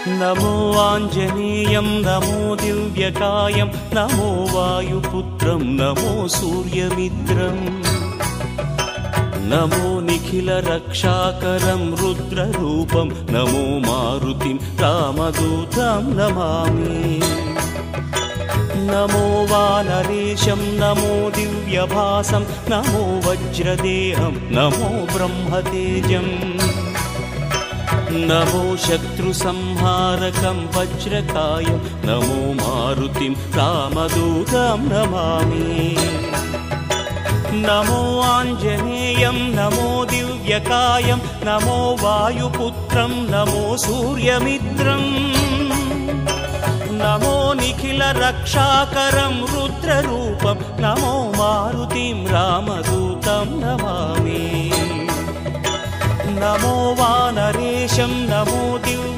नमो आञ्जनेयं नमो दिव्यकायं नमो वायुपुत्रं नमो सूर्यमित्रम् नमो निखिलरक्षाकरं रुद्ररूपं नमो मारुतिं रामदूतं Namami नमो वानरेशं नमो दिव्यभासं नमो वज्रदेहं नमो ब्रह्मतेजम् नमो शत्रुसंहारकं वज्रकायं नमो मारुतिं रामदूतं Namami नमो आञ्जनेयं नमो दिव्यकायं नमो वायुपुत्रं नमो सूर्यमित्रम् नमो निखिलरक्षाकरं रुद्ररूपं नमो मारुतिं रामदूतं Namami नमो वानरेशं नमो दिव्य